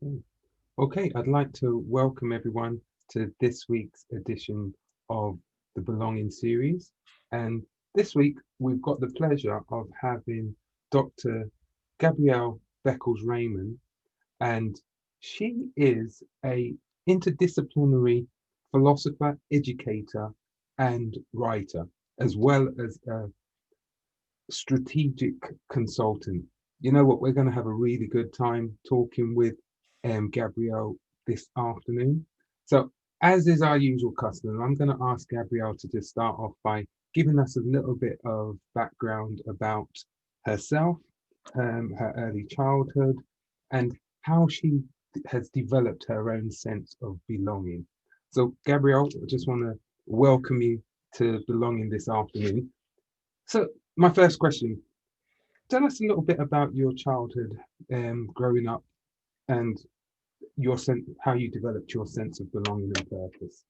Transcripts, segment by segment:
Okay. Okay, I'd like to welcome everyone to this week's edition of the Belonging series. And this week we've got the pleasure of having Dr. Gabrielle Beckles Raymonds, and she is a interdisciplinary philosopher, educator, and writer, as well as a strategic consultant. You know what? We're going to have a really good time talking with Gabrielle this afternoon. So, as is our usual custom, I'm going to ask Gabrielle to just start off by giving us a little bit of background about herself, her early childhood, and how she has developed her own sense of belonging. So, Gabrielle, I just want to welcome you to Belonging this afternoon. So, my first question, tell us a little bit about your childhood, growing up, and your sense, how you developed your sense of belonging and purpose.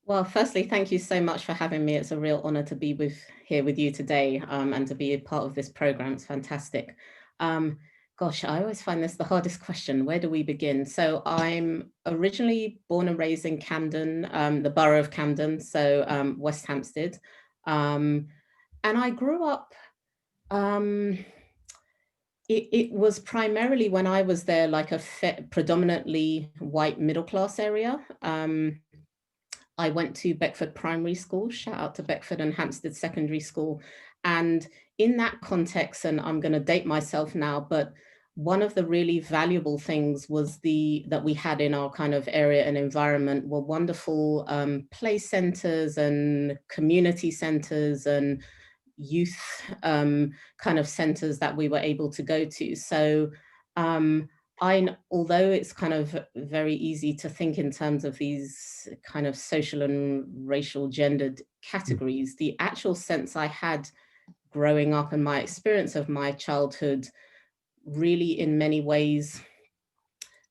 Well, firstly, thank you so much for having me. It's a real honor to be here with you today, and to be a part of this program. It's fantastic. Um, Gosh, I always find this the hardest question. Where do we begin? So I'm originally born and raised in Camden, the borough of Camden, so West Hampstead. Um, and I grew up, um, it was primarily when I was there, like a predominantly white middle class area. I went to Beckford Primary School, shout out to Beckford, and Hampstead Secondary School. And in that context, and I'm going to date myself now, but one of the really valuable things was that we had in our kind of area and environment were wonderful play centers and community centers and youth kind of centers that we were able to go to. So although it's kind of very easy to think in terms of these kind of social and racial gendered Mm. categories, the actual sense I had growing up and my experience of my childhood really in many ways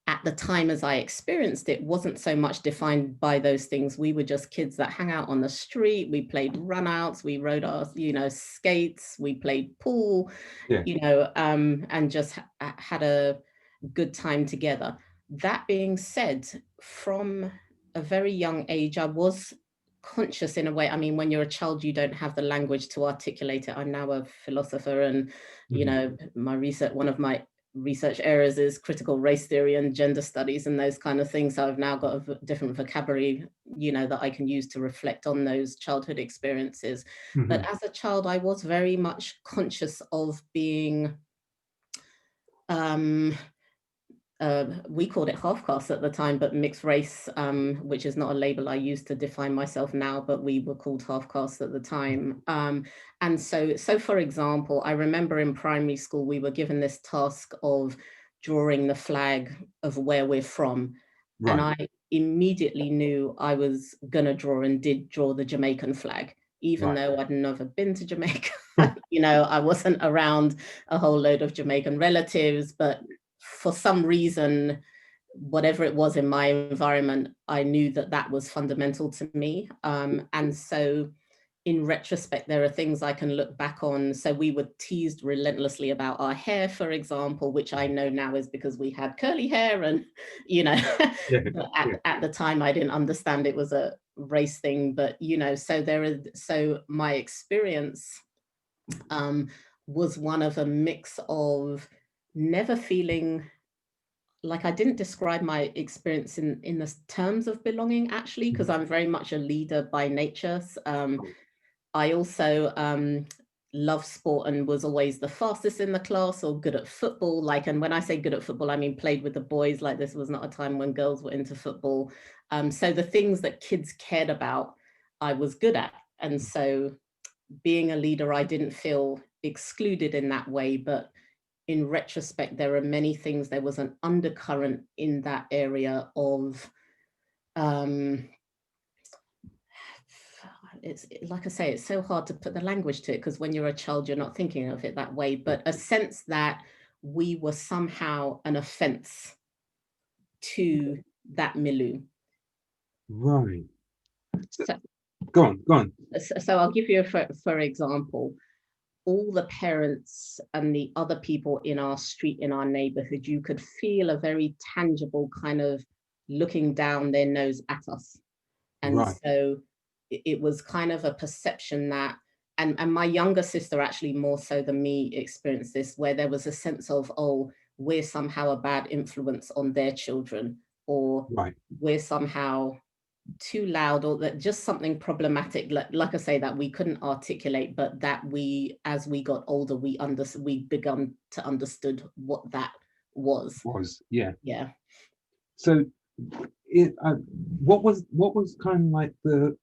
at the time as I experienced it wasn't so much defined by those things. We were just kids that hang out on the street. We played runouts, we rode our, skates, we played pool, Yeah. and just had a good time together. That being said, from a very young age, I was conscious in a way. I mean, when you're a child, you don't have the language to articulate it. I'm now a philosopher, and Mhm. one of my research areas is critical race theory and gender studies and those kind of things. So I've now got a different vocabulary, that I can use to reflect on those childhood experiences. But Mhm. as a child, I was very much conscious of being, um, we called it half caste at the time, but mixed race, which is not a label I use to define myself now, but we were called half caste at the time. And so for example, I remember in primary school, we were given this task of drawing the flag of where we're from. And Right. I immediately knew I was gonna draw and did draw the Jamaican flag, even Right. though I'd never been to Jamaica. I wasn't around a whole load of Jamaican relatives, but for some reason, whatever it was in my environment, I knew that that was fundamental to me. And so in retrospect, there are things I can look back on. So we were teased relentlessly about our hair, for example, which I know now is because we had curly hair and, you know, Yeah. but Yeah. at the time I didn't understand it was a race thing, but, so my experience um, was one of a mix of never feeling like I didn't describe my experience in the terms of belonging actually, because Mhm. I'm very much a leader by nature. Oh, I also love sport and was always the fastest in the class or good at football. And when I say good at football, I mean played with the boys. Like this was not a time when girls were into football. So the things that kids cared about, I was good at. And so being a leader, I didn't feel excluded in that way, but in retrospect, there are many things. There was an undercurrent in that area of, um, it's like I say, it's so hard to put the language to it because when you're a child, you're not thinking of it that way, yeah. but a sense that we were somehow an offense to that milieu. Right. So, So, go on. Go on. so I'll give you for example, all the parents and the other people in our street, in our neighborhood, you could feel a very tangible kind of looking down their nose at us. And Right. so it was kind of a perception that, and my younger sister actually more so than me experienced this, where there was a sense of, oh, we're somehow a bad influence on their children, or Right. we're somehow too loud, or that just something problematic, like I say, that we couldn't articulate, but that we, as we got older, we begun to understood what that was. Yeah. Yeah. So it what was kind of like the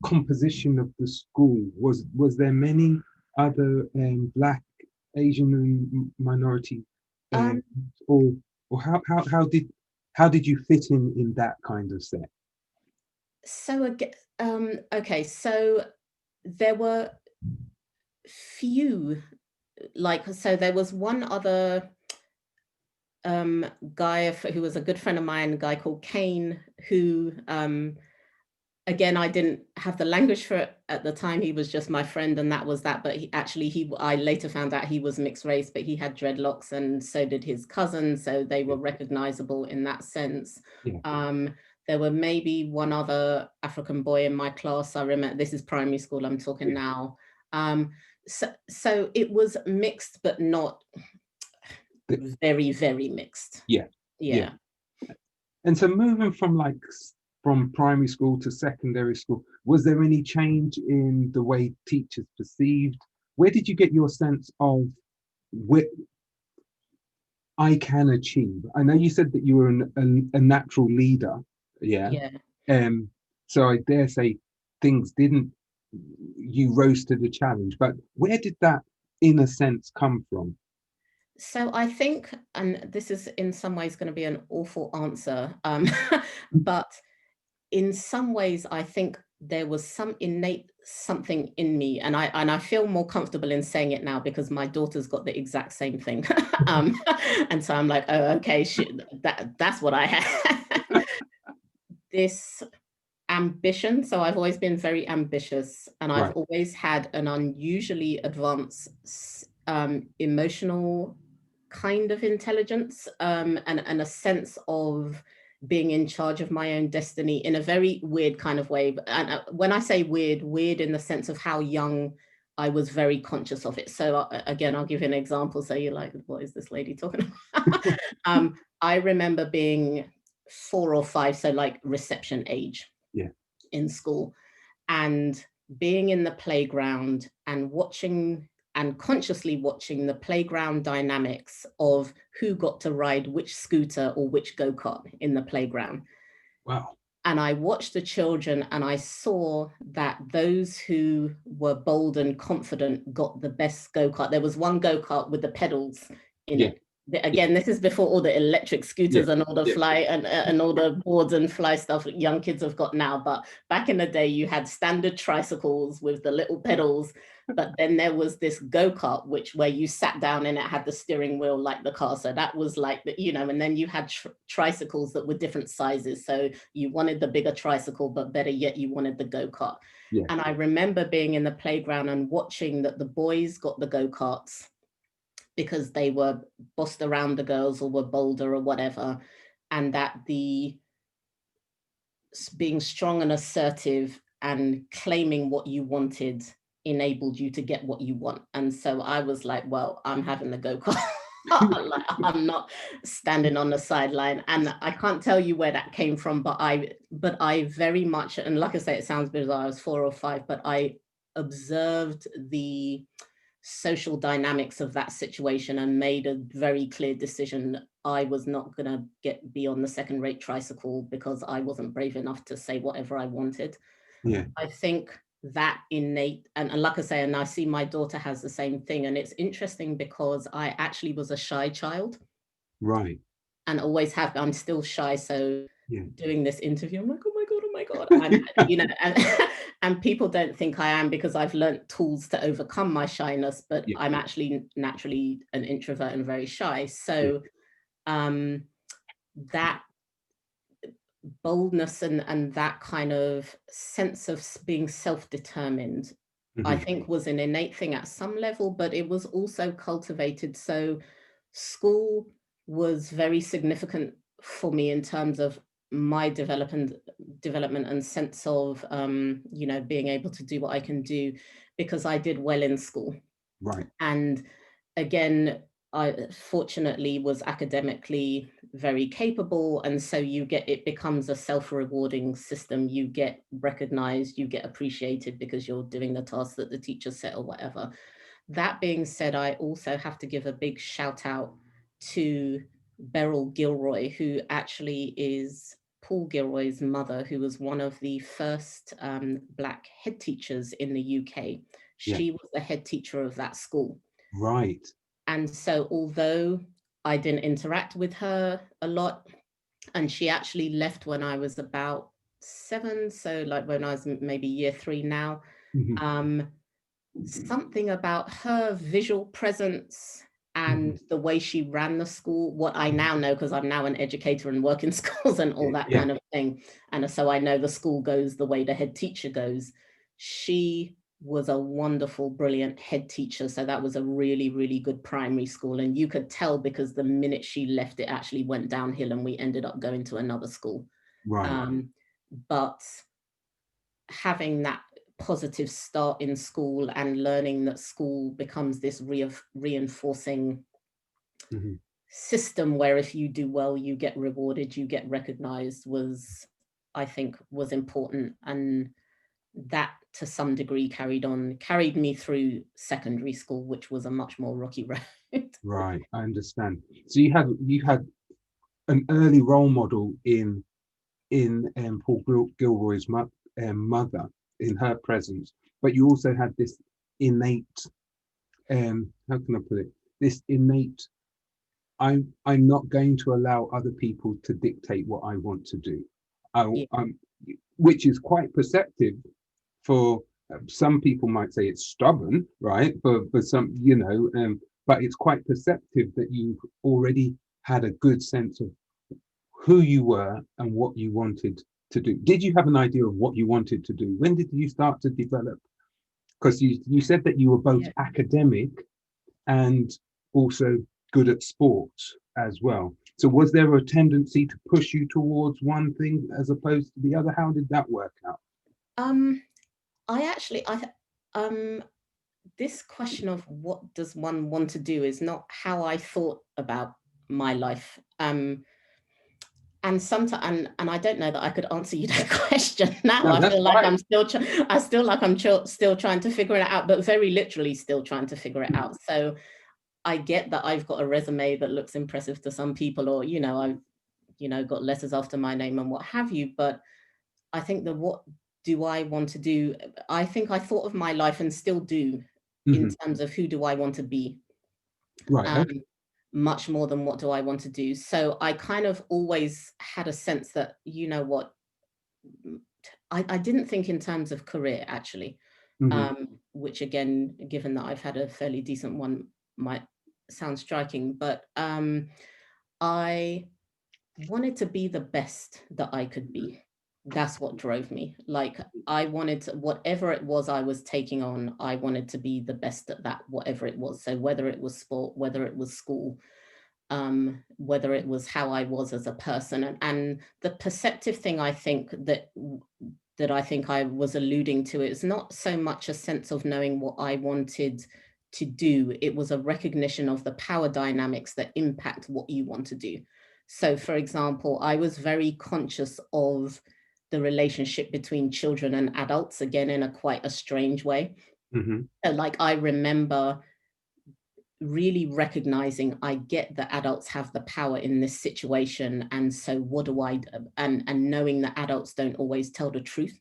composition of the school? Was there many other Black, Asian, and minority, um, Um, or how did you fit in that kind of set? so again, okay, so there were few, like, so there was one other guy who was a good friend of mine, a guy called Kane, who again, I didn't have the language for it at the time. He was just my friend, and that was that. But I later found out he was mixed race, but he had dreadlocks, and so did his cousin. So they Yeah. were recognizable in that sense. Yeah. There were maybe one other African boy in my class. I remember, this is primary school I'm talking Yeah. now. So it was mixed, but not very, very mixed. Yeah. Yeah. Yeah. And so moving from from primary school to secondary school, was there any change in the way teachers perceived? Where did you get your sense of what I can achieve? I know you said that you were a natural leader, yeah. Yeah. So I dare say things didn't, you rose to the challenge, but where did that inner sense come from? So I think, and this is in some ways going to be an awful answer, but in some ways, I think there was some innate something in me, and I feel more comfortable in saying it now because my daughter's got the exact same thing, and so I'm like, oh, okay, that's what I had. This ambition. So I've always been very ambitious, and I've Right. always had an unusually advanced emotional kind of intelligence, and a sense of being in charge of my own destiny in a very weird kind of way. And when I say weird, weird in the sense of how young I was very conscious of it. So again, I'll give you an example. So you're like, what is this lady talking about? I remember being 4 or 5, so like reception age Yeah. in school, and being in the playground and watching, and consciously watching the playground dynamics of who got to ride which scooter or which go-kart in the playground. Wow. And I watched the children, and I saw that those who were bold and confident got the best go-kart. There was one go-kart with the pedals in Yeah. it. Yeah. Again, this is before all the electric Yeah. scooters and all the Yeah. fly and all the boards and fly stuff young kids have got now. But back in the day, you had standard tricycles with the little pedals. But then there was this go-kart, where you sat down and it had the steering wheel like the car. So that was like, and then you had tricycles that were different sizes. So you wanted the bigger tricycle, but better yet, you wanted the go-kart. Yeah. And I remember being in the playground and watching that the boys got the go-karts because they were bossed around the girls or were bolder or whatever. And that the being strong and assertive and claiming what you wanted enabled you to get what you want. And so I was like, well, I'm having the go-kart. Like, I'm not standing on the sideline. And I can't tell you where that came from, but I very much, and like I say, it sounds bizarre, I was 4 or 5, but I observed the social dynamics of that situation and made a very clear decision. I was not going to be on the second-rate tricycle because I wasn't brave enough to say whatever I wanted. Yeah. I think that innate, and like I say, and I see my daughter has the same thing. And it's interesting because I actually was a shy child Right. and always have. I'm still shy. So Yeah. doing this interview, I'm like, oh my God, oh my God. And people don't think I am because I've learned tools to overcome my shyness, but Yeah. I'm actually naturally an introvert and very shy. Yeah. So that boldness and that kind of sense of being self-determined I think was an innate thing at some level, but it was also cultivated. So school was very significant for me in terms of my development and sense of being able to do what I can do, because I did well in school. Right. And again, I fortunately was academically very capable. And so it becomes a self-rewarding system. You get recognized, you get appreciated because you're doing the task that the teacher set or whatever. That being said, I also have to give a big shout out to Beryl Gilroy, who actually is Paul Gilroy's mother, who was one of the first Black head teachers in the UK. Yeah. She was the head teacher of that school. Right. And so although I didn't interact with her a lot, and she actually left when I was about 7, so like when I was maybe year 3 now, something about her visual presence and the way she ran the school, what I now know, because I'm now an educator and work in schools and all that kind of thing. And so I know the school goes the way the head teacher goes. She was a wonderful, brilliant head teacher. So that was a really, really good primary school. And you could tell because the minute she left, it actually went downhill and we ended up going to another school. Right. But having that positive start in school and learning that school becomes this reinforcing system where if you do well, you get rewarded, you get recognized, I think was important. And that to some degree carried me through secondary school, which was a much more rocky road. Right. I understand. So you had an early role model in Paul Gilroy's mother, in her presence, but you also had this innate, how can I put it? This innate, I'm not going to allow other people to dictate what I want to do. Yeah. Which is quite perceptive for some people might say it's stubborn, right? For some, but it's quite perceptive that you already had a good sense of who you were and what you wanted to do. Did you have an idea of what you wanted to do? When did you start to develop? Because you said that you were both academic and also good at sports as well. So was there a tendency to push you towards one thing as opposed to the other? How did that work out? This question of what does one want to do is not how I thought about my life. And sometimes, and I don't know that I could answer you that question now. No, I that's feel like fine. still trying to figure it out, but very literally still trying to figure it out. So I get that I've got a resume that looks impressive to some people, or I've got letters after my name and what have you. But I think that what do I want to do? I think I thought of my life and still do in terms of who do I want to be. Right. Okay. Much more than what do I want to do. So I kind of always had a sense that, I didn't think in terms of career actually, which again, given that I've had a fairly decent one, might sound striking, but I wanted to be the best that I could be. That's what drove me. Like I wanted to, whatever it was I was taking on, I wanted to be the best at that, whatever it was. So whether it was sport, whether it was school, whether it was how I was as a person. And the perceptive thing I think that I think I was alluding to is not so much a sense of knowing what I wanted to do. It was a recognition of the power dynamics that impact what you want to do. So for example, I was very conscious of the relationship between children and adults, again, in a quite a strange way. Like I remember really recognizing I get that adults have the power in this situation. And so what do I, and knowing that adults don't always tell the truth.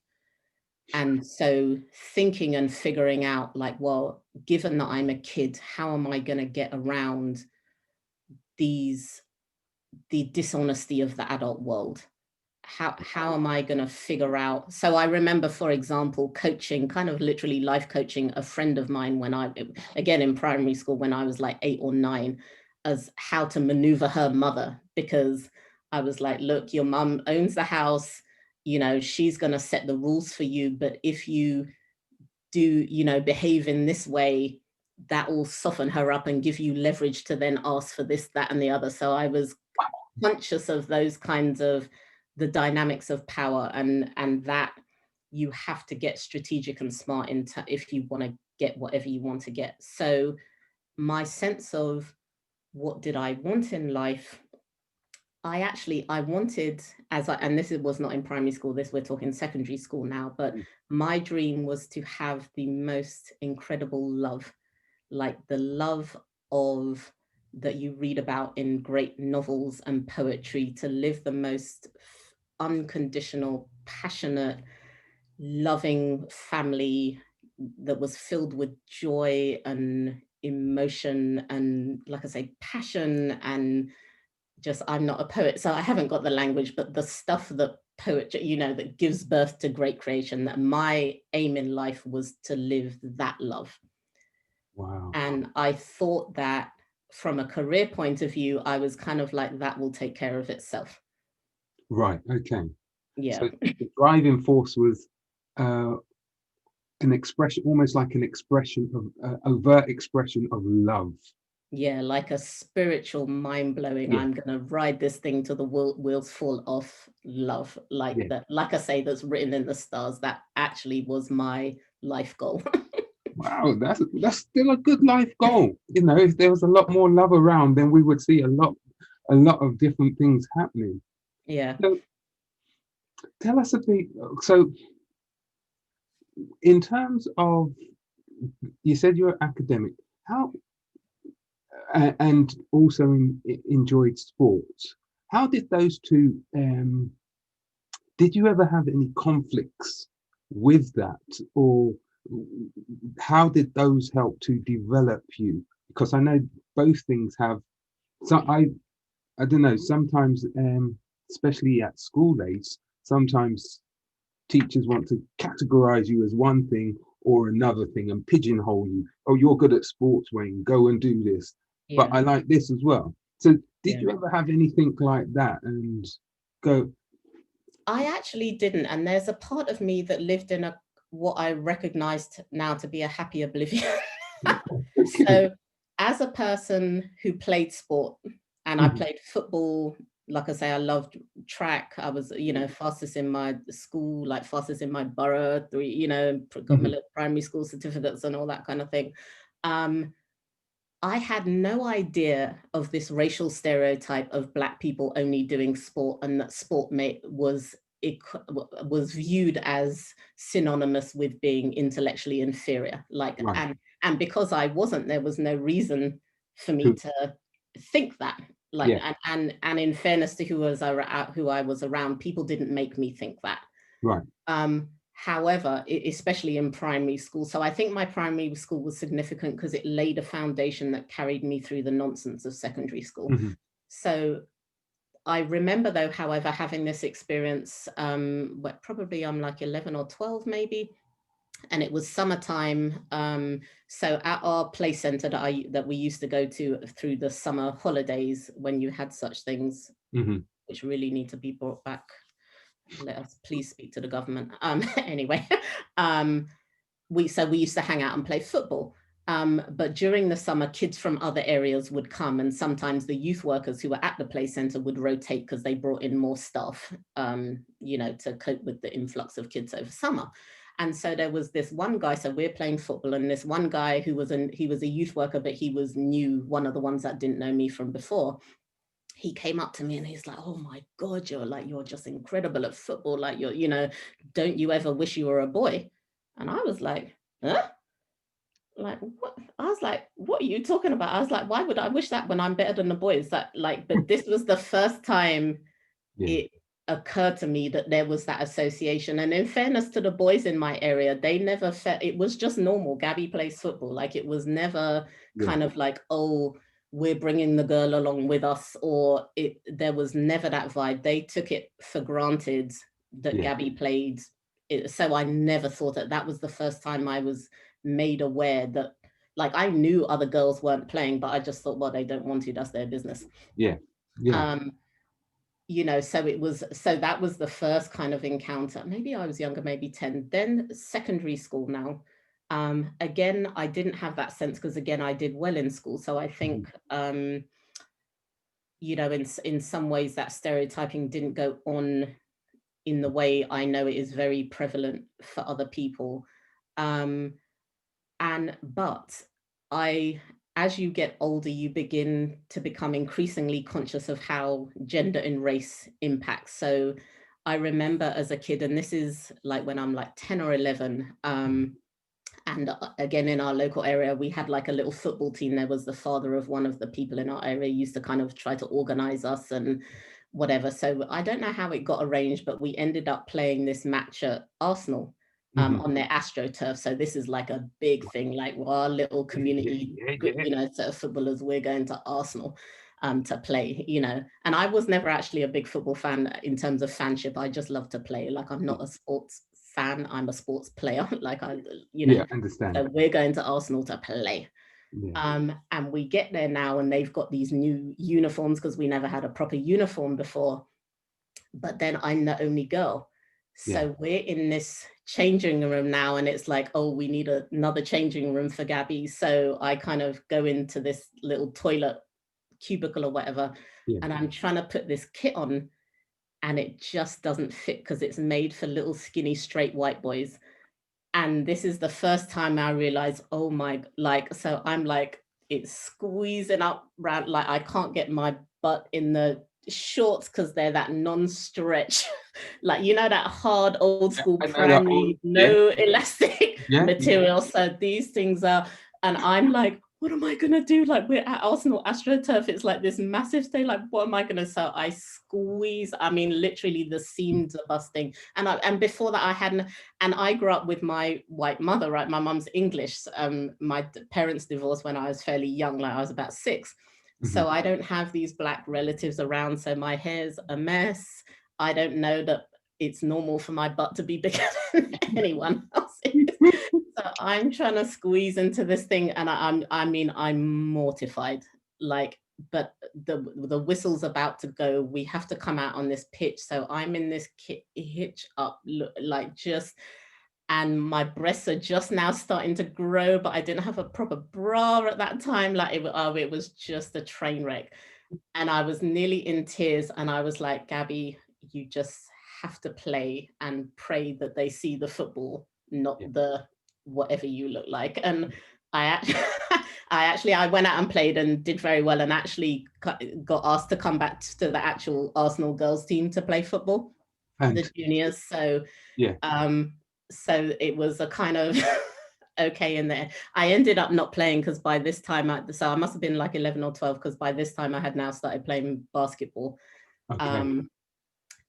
And so thinking and figuring out like, well, given that I'm a kid, how am I going to get around the dishonesty of the adult world? How am I going to figure out? So I remember, for example, coaching, kind of literally life coaching a friend of mine when again, in primary school, when I was like 8 or 9, as how to maneuver her mother, because I was like, look, your mum owns the house, she's going to set the rules for you. But if you behave in this way, that will soften her up and give you leverage to then ask for this, that, and the other. So I was conscious of those kinds of the dynamics of power, and that you have to get strategic and smart if you want to get whatever you want to get. So my sense of what did I want in life, I wanted, and this was not in primary school, this we're talking secondary school now, but my dream was to have the most incredible love, like the love of that you read about in great novels and poetry, to live the most unconditional, passionate, loving family that was filled with joy and emotion and, like I say, passion. And just, I'm not a poet, so I haven't got the language, but the stuff that poetry, that gives birth to great creation, that my aim in life was to live that love. Wow. And I thought that from a career point of view, I was kind of like, that will take care of itself. Right. Okay. Yeah. So the driving force was an expression, almost like an expression of overt expression of love. Yeah, like a spiritual, mind-blowing, Yeah. I'm gonna ride this thing till the wheels fall off love. Like Yeah. that, like I say, that's written in the stars. That actually was my life goal. Wow, that's still a good life goal. If there was a lot more love around, then we would see a lot of different things happening. Yeah. So tell us a bit. So in terms of, you said you're academic, how and also enjoyed sports. How did those two? Did you ever have any conflicts with that, or how did those help to develop you? Because I know both things have. So I don't know. Sometimes, especially at school age, sometimes teachers want to categorize you as one thing or another thing and pigeonhole you. Oh, you're good at sports, Wayne. Go and do this. But Yeah. I like this as well. So, did Yeah. you ever have anything like that? And go. I actually didn't. And there's a part of me that lived in what I recognized now to be a happy oblivion. Okay. So as a person who played sport, and I Mhm. played football, like I say, I loved track. I was, fastest in my school, like fastest in my borough, got my Mhm. little primary school certificates and all that kind of thing. Um, I had no idea of this racial stereotype of Black people only doing sport, and that was viewed as synonymous with being intellectually inferior. Like, Right. and because I wasn't, there was no reason for me True. to think that. Like, Yeah. and in fairness to who I was around, people didn't make me think that. Right. However, especially in primary school. So I think my primary school was significant because it laid a foundation that carried me through the nonsense of secondary school. Mhm. So I remember, though, however, having this experience, probably I'm like 11 or 12 maybe, and it was summertime. So at our play center that we used to go to through the summer holidays, when you had such things, Mhm. which really need to be brought back, let us please speak to the government. Anyway, we used to hang out and play football. But during the summer, kids from other areas would come, and sometimes the youth workers who were at the play center would rotate because they brought in more staff, to cope with the influx of kids over summer. And so there was this one guy. So we're playing football, and this one guy he was a youth worker, but he was new, one of the ones that didn't know me from before. He came up to me and he's like, "Oh my God, you're just incredible at football. Like don't you ever wish you were a boy?" And I was like, "Huh?" Like, what? I was like, "What are you talking about?" I was like, "Why would I wish that when I'm better than the boys?" But this was the first time Yeah. it occurred to me that there was that association. And in fairness to the boys in my area, they never felt it was just normal. Gabby plays football. Like, it was never Yeah. kind of like, "Oh, we're bringing the girl along with us," or there was never that vibe. They took it for granted that Yeah. Gabby played. So I never thought that was the first time I was made aware that, like, I knew other girls weren't playing, but I just thought, well, they don't want to, that's their business. Yeah. Yeah. Um, so that was the first kind of encounter. Maybe I was younger, maybe 10. Then secondary school now. Again, I didn't have that sense because again, I did well in school. So I Hmm. think, in some ways that stereotyping didn't go on in the way I know it is very prevalent for other people. Um, but I, as you get older, you begin to become increasingly conscious of how gender and race impacts. So I remember as a kid, and this is like when I'm like 10 or 11, and again, in our local area, we had like a little football team. There was the father of one of the people in our area used to kind of try to organize us and whatever. So I don't know how it got arranged, but we ended up playing this match at Arsenal Hmm. on their AstroTurf. So this is like a big thing, like our little Yeah, community, yeah, yeah. set of footballers, we're going to Arsenal to play, And I was never actually a big football fan in terms of fanship. I just love to play. Like I'm not a sports fan, I'm a sports player. like I, you know, Yeah, understand. so we're going to Arsenal to play. Yeah, And we get there now and they've got these new uniforms because we never had a proper uniform before. But then I'm the only girl. yeah. So we're in this changing room now and it's like, oh, we need another changing room for Gabby. So I kind of go into this little toilet cubicle or whatever, Yeah. and I'm trying to put this kit on and it just doesn't fit because it's made for little skinny straight white boys. And this is the first time I realized, oh my, like, so I'm like, it's squeezing up round, like I can't get my butt in the shorts because they're that non-stretch, like, that hard old Yeah, school I know that old. primary, Yeah, no elastic yeah, yeah. material. So these things are, and I'm like, what am I gonna do? Like we're at Arsenal AstroTurf, it's like this massive stay. Like, what am I gonna? So I squeeze. I mean, literally the seams are busting. And before that, I hadn't. And I grew up with my white mother, right? My mum's English. My parents divorced when I was fairly young, like I was about 6. Hmm. So I don't have these black relatives around. So my hair's a mess. I don't know that it's normal for my butt to be bigger than anyone else's. So I'm trying to squeeze into this thing, and I'm mortified. Like, but the whistle's about to go. We have to come out on this pitch. So I'm in this hitch up, like just, and my breasts are just now starting to grow, but I didn't have a proper bra at that time. Like it was just a train wreck, and I was nearly in tears. And I was like, Gabby, you just have to play and pray that they see the football, not Yeah. the whatever you look like. And I actually, I went out and played and did very well, and actually got asked to come back to the actual Arsenal girls team to play football, the Thanks. juniors. So Yeah. so it was a kind of okay in there. I ended up not playing because by this time, so I must have been like 11 or 12 because by this time I had now started playing basketball. Okay. Um,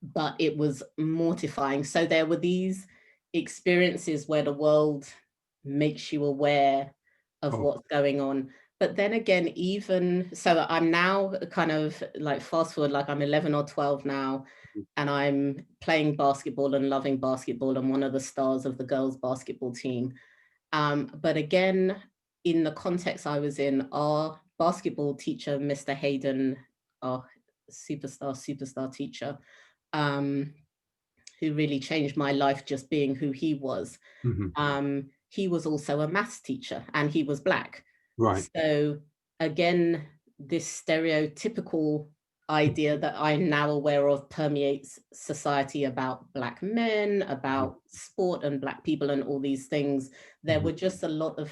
but it was mortifying. So there were these experiences where the world makes you aware of Oh. what's going on. But then again, even so, I'm now kind of like fast forward, like I'm 11 or 12 now, and I'm playing basketball and loving basketball and one of the stars of the girls' basketball team. But again, in the context I was in, our basketball teacher, Mr. Hayden, our superstar teacher, um, who really changed my life just being who he was. Hmm. He was also a maths teacher and he was Black. Right. So again, this stereotypical idea that I'm now aware of permeates society about Black men, about sport and Black people and all these things. There Hmm. were just a lot of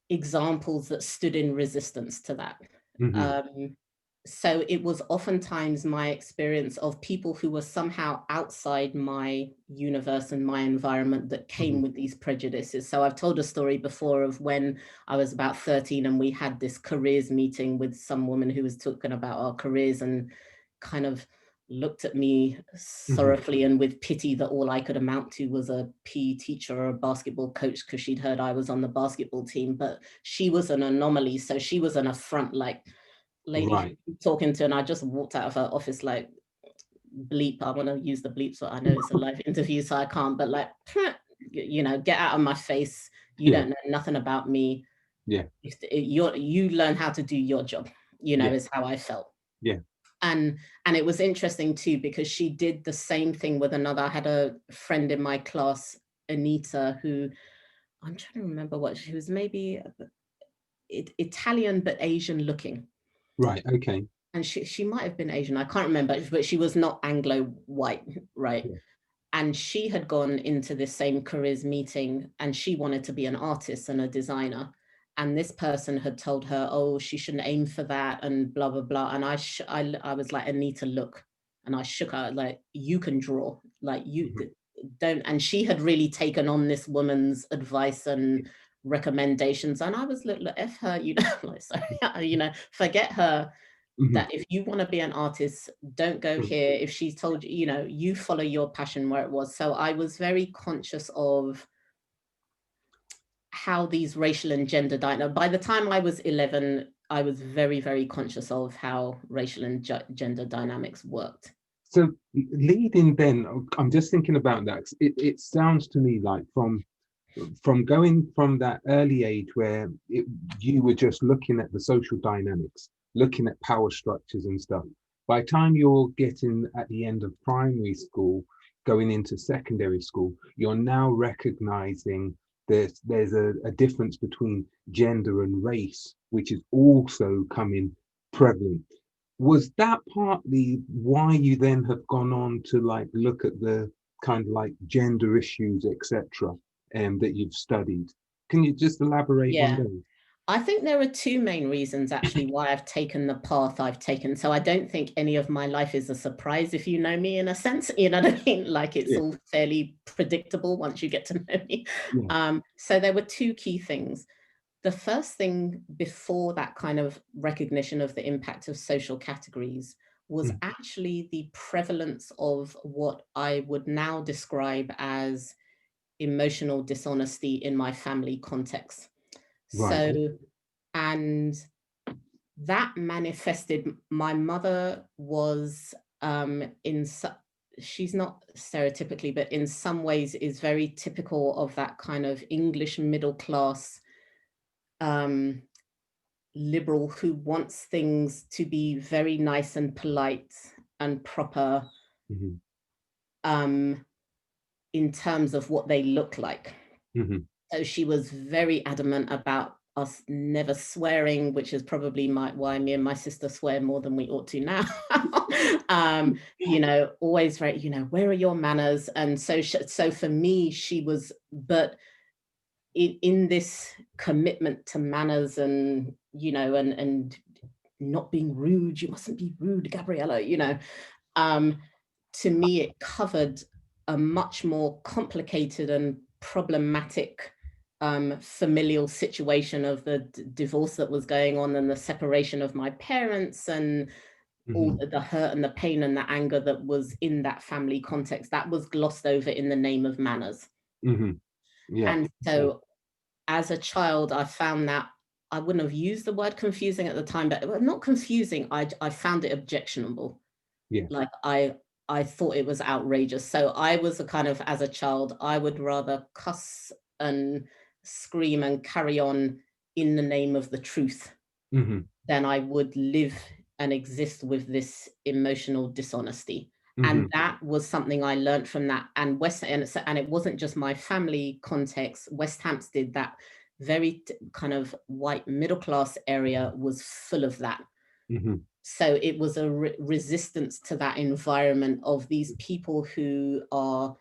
examples that stood in resistance to that. Hmm. Um, so it was oftentimes my experience of people who were somehow outside my universe and my environment that Hmm. came with these prejudices. So I've told a story before of when I was about 13 and we had this careers meeting with some woman who was talking about our careers and kind of looked at me Hmm. sorrowfully and with pity that all I could amount to was a PE teacher or a basketball coach because she'd heard I was on the basketball team, but she was an anomaly. So she was an affront, like, lady Right. talking to, and I just walked out of her office like, bleep, I want to use the bleep, so I know it's a live interview, so I can't, but like, get out of my face. You Yeah. don't know nothing about me. Yeah. You learn how to do your job, Yeah. is how I felt. Yeah. And it was interesting too, because she did the same thing with another. I had a friend in my class, Anita, who I'm trying to remember what she was, maybe Italian but Asian looking. Right. Okay. And she might have been Asian, I can't remember, but she was not Anglo-white, right? Yeah. And she had gone into this same careers meeting and she wanted to be an artist and a designer. And this person had told her, oh, she shouldn't aim for that and blah, blah, blah. And I was like, Anita, look. And I shook her, like, you can draw, like you Mhm. don't. And she had really taken on this woman's advice and recommendations. And I was, look, F her, like, sorry, forget her, Mhm. that if you want to be an artist, don't go Mhm. here. If she's told you, you follow your passion where it was. So I was very conscious of how these racial and gender dynamics, by the time I was 11, I was very, very conscious of how racial and gender dynamics worked. So leading then, I'm just thinking about that. It sounds to me like from going from that early age where you were just looking at the social dynamics, looking at power structures and stuff. By the time you're getting at the end of primary school, going into secondary school, you're now recognizing there's a difference between gender and race, which is also coming prevalent. Was that partly why you then have gone on to like look at the kind of like gender issues, etc., that you've studied? Can you just elaborate on Yeah. those? I think there are two main reasons actually why I've taken the path I've taken. So I don't think any of my life is a surprise if you know me, in a sense, you know what I mean? Like, it's Yeah, all fairly predictable once you get to know me. yeah. So there were two key things. The first thing before that kind of recognition of the impact of social categories was Mm. actually the prevalence of what I would now describe as emotional dishonesty in my family context. Right. So, and that manifested, my mother was she's not stereotypically, but in some ways is very typical of that kind of English middle class um, liberal who wants things to be very nice and polite and proper, Hmm. um, in terms of what they look like. Hmm. So she was very adamant about us never swearing, which is probably why me and my sister swear more than we ought to now. Always very, where are your manners? And so for me, she was, but in this commitment to manners and, and not being rude, you mustn't be rude, Gabriella, um, to me, it covered a much more complicated and problematic familial situation of the divorce that was going on and the separation of my parents and all Hmm. the hurt and the pain and the anger that was in that family context that was glossed over in the name of manners. Hmm. Yeah. And so as a child, I found that I wouldn't have used the word confusing at the time, but not confusing. I found it objectionable. Yeah. Like, I thought it was outrageous. So I was a kind of, as a child, I would rather cuss and scream and carry on in the name of the truth Hmm. than I would live and exist with this emotional dishonesty. And Hmm. that was something I learned from that. And it wasn't just my family context. West Hampstead, that very kind of white middle class area, was full of that. Hmm. So it was a resistance to that environment of these people who are,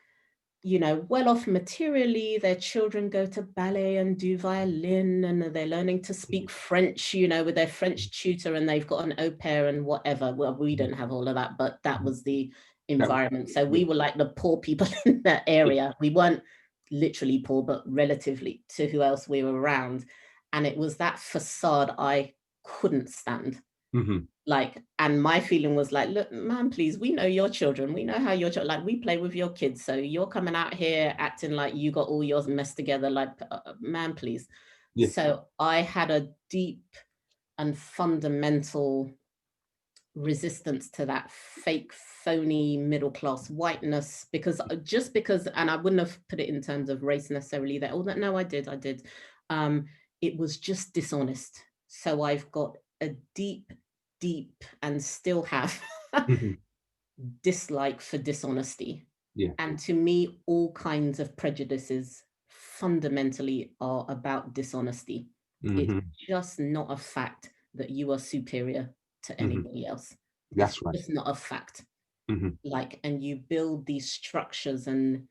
well off materially. Their children go to ballet and do violin, and they're learning to speak French, with their French tutor, and they've got an au pair and whatever. Well, we don't have all of that, but that was the That was, environment. So yeah. we were like the poor people in that Yeah. area. We weren't literally poor, but relatively to who else we were around. And it was that facade I couldn't stand. Hmm. Like, and my feeling was like, look, man, please, we know your children. We know how your children, like, we play with your kids. So you're coming out here acting like you got all yours messed together. Like, man, please. Yeah. So I had a deep and fundamental resistance to that fake, phony middle class whiteness, because and I wouldn't have put it in terms of race necessarily, that, oh, that, no, I did. It was just dishonest. So I've got a deep, and still have Hmm. dislike for dishonesty. Yeah. And to me, all kinds of prejudices fundamentally are about dishonesty. It's Hmm. just not a fact that you are superior to Hmm. anybody else. It's That's right. just not a fact. Hmm. Like, and you build these structures and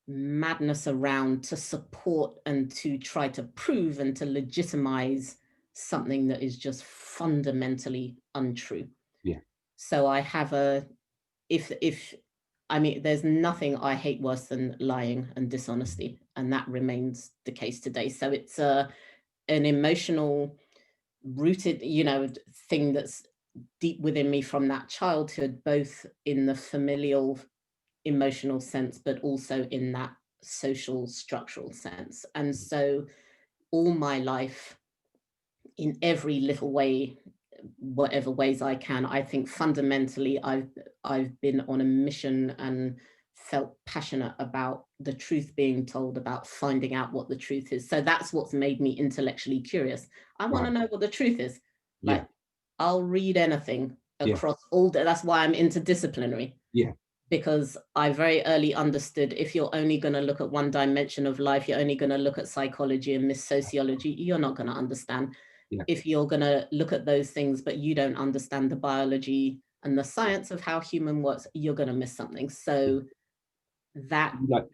madness around to support and to try to prove and to legitimize something that is just fundamentally untrue. Yeah. So I have if I mean, there's nothing I hate worse than lying and dishonesty, and that remains the case today. So it's an emotional rooted, thing that's deep within me from that childhood, both in the familial emotional sense, but also in that social structural sense. And so all my life, in every little way, whatever ways I can, I think fundamentally I've been on a mission and felt passionate about the truth being told, about finding out what the truth is. So that's what's made me intellectually curious. I want to Right. know what the truth is. Yeah. Like, I'll read anything Yeah. across all day. That's why I'm interdisciplinary, Yeah. because I very early understood if you're only going to look at one dimension of life, you're only going to look at psychology and miss sociology, you're not going to understand. Yeah. If you're going to look at those things, but you don't understand the biology and the science of how human works, you're going to miss something. So that, Like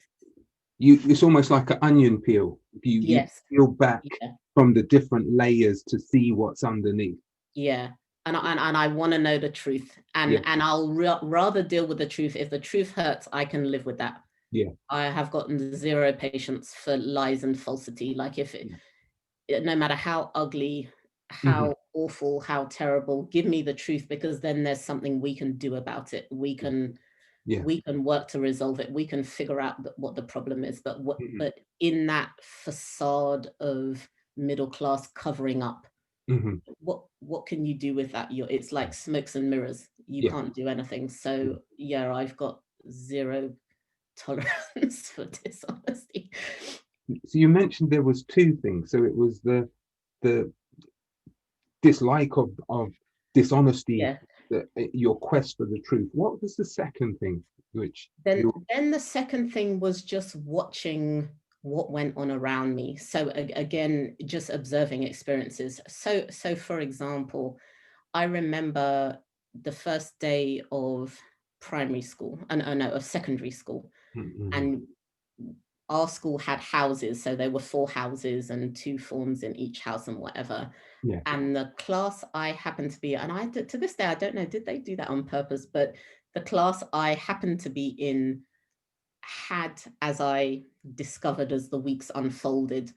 it's almost like an onion peel. You yes, peel back yeah, from the different layers to see what's underneath. yeah. And I want to know the truth, Yeah. and I'll rather deal with the truth. If the truth hurts, I can live with that. Yeah. I have gotten zero patience for lies and falsity. Like, if it, Yeah. no matter how ugly, Hmm. how awful, how terrible, give me the truth, because then there's something we can do about it. We Yeah. can Yeah. we can work to resolve it. We can figure out what the problem is. Hmm. But in that facade of middle class covering up, Hmm. what can you do with that? It's like smokes and mirrors. You Yeah. can't do anything. Yeah. So yeah, I've got zero tolerance for dishonesty. So you mentioned there was two things. So it was the dislike of dishonesty, Yeah. your quest for the truth. What was the second thing which Then you? then the second thing was just watching what went on around me. So again, just observing experiences. So for example, I remember the first day of primary school, and no, of secondary school, Hmm. and our school had houses. So there were 4 houses and 2 forms in each house and whatever. Yeah. And the class I happened to be, and to this day, I don't know, did they do that on purpose? But the class I happened to be in had, as I discovered as the weeks unfolded,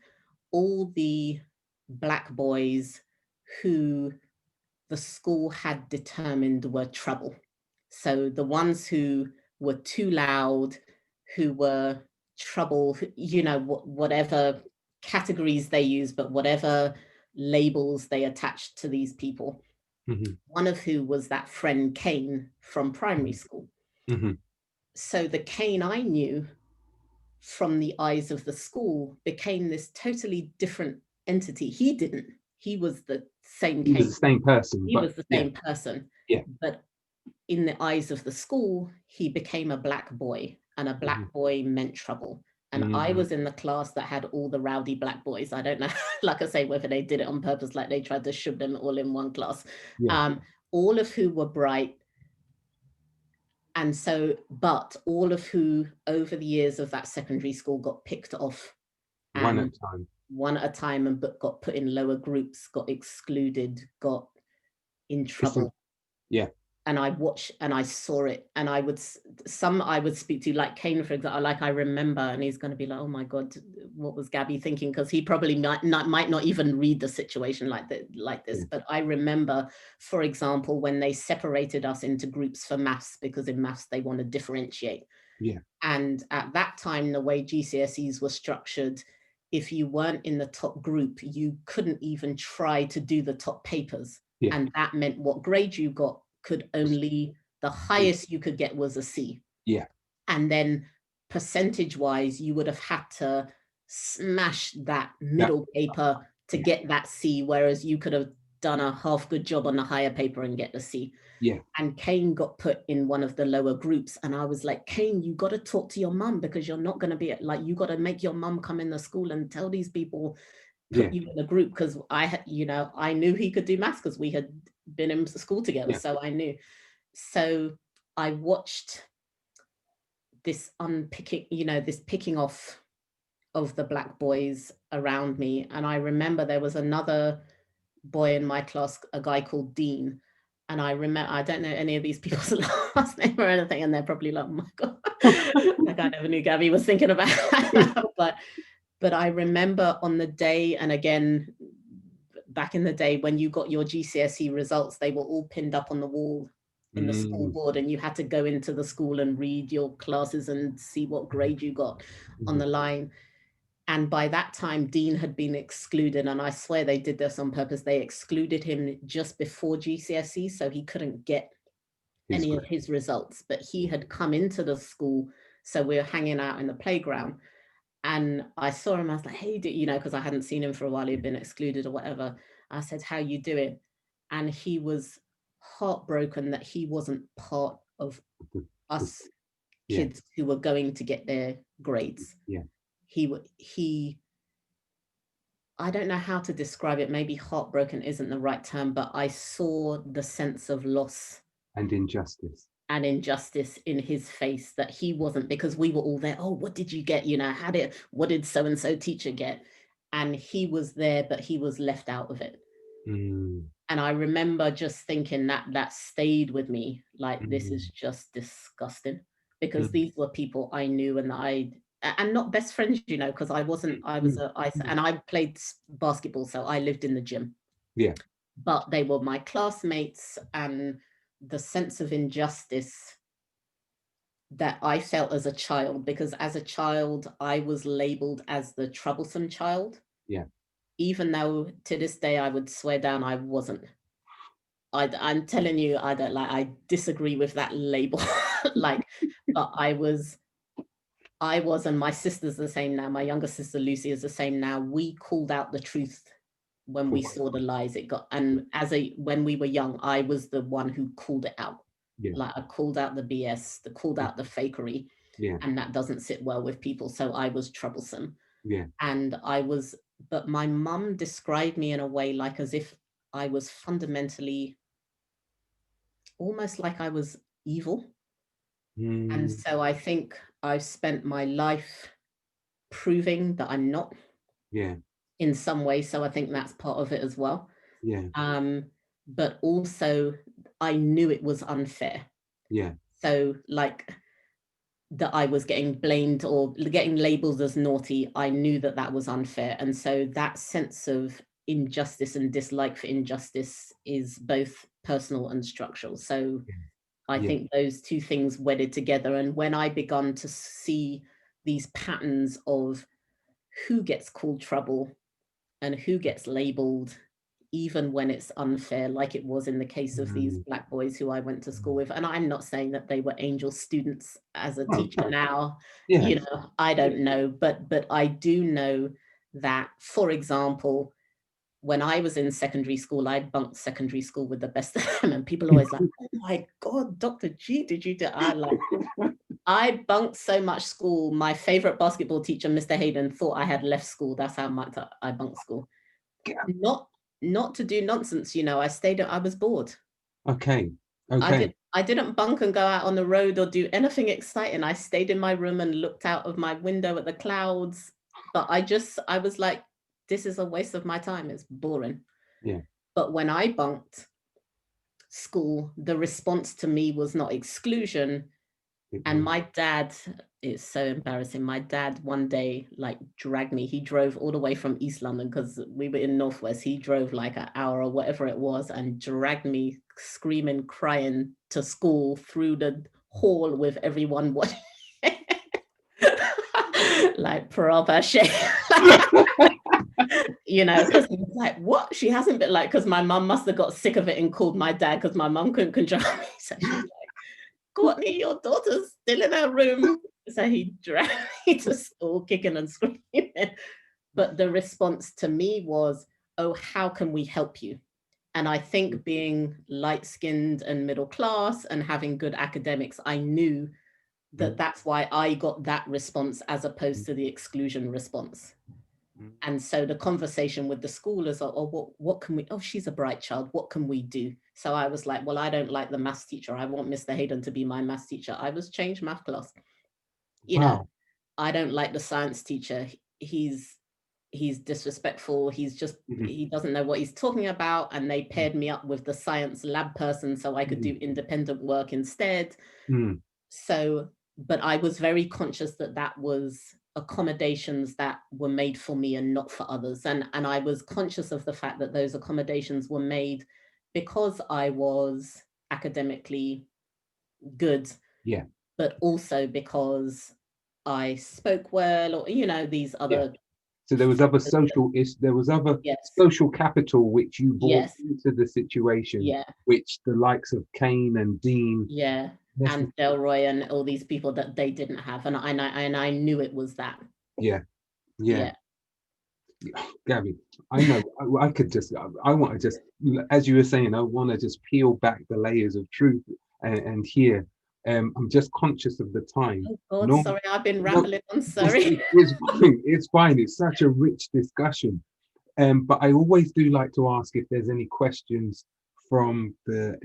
all the black boys who the school had determined were trouble. So the ones who were too loud, who were trouble, whatever categories they use, but whatever labels they attached to these people. Hmm. One of who was that friend Kane from primary school. Hmm. So the Kane I knew from the eyes of the school became this totally different entity. He didn't. He was the same He was Kane. the same person, He but was the yeah. same person. Yeah. But in the eyes of the school, he became a black boy, and a Hmm. black boy meant trouble. And I Hmm. was in the class that had all the rowdy black boys. I don't know, like I say, whether they did it on purpose, like they tried to shove them all in one class. Yeah. All of who were bright. And so, but all of who over the years of that secondary school got picked off, One at and a time. one at a time, and but got put in lower groups, got excluded, got in Listen. trouble. Yeah. And I watched and I saw it, and I would speak to, like Kane, for example, like I remember, and he's going to be like, oh my God, what was Gabby thinking? Because he probably might not even read the situation like this. Yeah. But I remember, for example, when they separated us into groups for maths, because in maths they want to differentiate. Yeah. And at that time, the way GCSEs were structured, if you weren't in the top group, you couldn't even try to do the top papers. Yeah. And that meant what grade you got could only, the highest you could get was a C. Yeah. And then percentage wise, you would have had to smash that That. middle paper to Yeah. get that C, whereas you could have done a half good job on the higher paper and get the C. Yeah. And Kane got put in one of the lower groups. And I was like, Kane, you got to talk to your mum, because you're not going to be like, you got to make your mum come in the school and tell these people, put you in a group. Because I had, I knew he could do maths because we had been in school together. Yeah. So I knew. So I watched this unpicking, this picking off of the black boys around me. And I remember there was another boy in my class, a guy called Dean. And I remember, I don't know any of these people's last name or anything, and they're probably like, oh my God, like I never knew Gabby was thinking about that. But I remember on the day, and again, back in the day when you got your GCSE results, they were all pinned up on the wall in the school board, and you had to go into the school and read your classes and see what grade you got on the line. And by that time, Dean had been excluded. And I swear they did this on purpose. They excluded him just before GCSE, so he couldn't get any of his results. But he had come into the school. So we were hanging out in the playground. And I saw him, I was like, hey, because I hadn't seen him for a while, he'd been excluded or whatever. I said, how you doing? And he was heartbroken that he wasn't part of us kids who were going to get their grades. Yeah. He I don't know how to describe it. Maybe heartbroken isn't the right term, but I saw the sense of loss and injustice in his face, that he wasn't, because we were all there. Oh, what did you get? What did so-and-so teacher get? And he was there, but he was left out of it. And I remember just thinking that stayed with me, like, this is just disgusting, because these were people I knew and not best friends, because and I played basketball, so I lived in the gym. Yeah. But they were my classmates, and the sense of injustice that I felt as a child, because as a child, I was labeled as the troublesome child. Yeah. Even though to this day, I would swear down I wasn't. I'm telling you, I disagree with that label. But I was, and my sister's the same now. My younger sister, Lucy, is the same now. We called out the truth when we saw the lies it got. And when we were young, I was the one who called it out. Yeah. Like, I called out the BS, called out the fakery. Yeah. And that doesn't sit well with people. So I was troublesome. Yeah. And but my mum described me in a way, like, as if I was fundamentally, almost like I was evil. And so I think I've spent my life proving that I'm not. Yeah. In some way. So I think that's part of it as well. Yeah. But also I knew it was unfair. Yeah. So, like, that I was getting blamed or getting labeled as naughty, I knew that was unfair. And so that sense of injustice and dislike for injustice is both personal and structural. So I think those two things wedded together. And when I begun to see these patterns of who gets called trouble and who gets labeled, even when it's unfair, like it was in the case of these black boys who I went to school with. And I'm not saying that they were angel students as a teacher now, I don't know, but I do know that, for example, when I was in secondary school, I bunked secondary school with the best of them, and people always like, oh my God, Dr. G, did you do? I bunked so much school. My favorite basketball teacher, Mr. Hayden, thought I had left school. That's how much I bunked school. Not to do nonsense, I stayed. I was bored. Okay. I didn't bunk and go out on the road or do anything exciting. I stayed in my room and looked out of my window at the clouds. But I was like, this is a waste of my time. It's boring. Yeah. But when I bunked school, the response to me was not exclusion. And my dad, it's so embarrassing. My dad one day, like, dragged me. He drove all the way from East London, because we were in Northwest. He drove like an hour or whatever it was, and dragged me screaming, crying to school through the hall with everyone watching. Like, proper shit. Because he was like, what? She hasn't been, like, because my mum must have got sick of it and called my dad, because my mum couldn't control me. So she was like, Courtney, your daughter's still in her room. So he dragged me to school, kicking and screaming. But the response to me was, oh, how can we help you? And I think being light-skinned and middle class and having good academics, I knew that that's why I got that response as opposed to the exclusion response. And so the conversation with the school is, oh, what can we, oh, she's a bright child, what can we do? So I was like, well, I don't like the maths teacher. I want Mr. Hayden to be my maths teacher. I was changed math class. You know, I don't like the science teacher. He's disrespectful. He doesn't know what he's talking about. And they paired me up with the science lab person so I could do independent work instead. So, but I was very conscious that that was accommodations that were made for me and not for others. And I was conscious of the fact that those accommodations were made because I was academically good, but also because I spoke well, or, you know, these other. So there was other there was other social capital which you brought into the situation, which the likes of Kane and Dean, and Delroy and all these people that they didn't have, and I knew it was that. Gabby, I know I could just, I want to just, as you were saying, I want to just peel back the layers of truth and hear. I'm just conscious of the time. Oh God, sorry, I've been rambling. I'm sorry. It's fine. It's fine. It's such a rich discussion. But I always do like to ask if there's any questions from the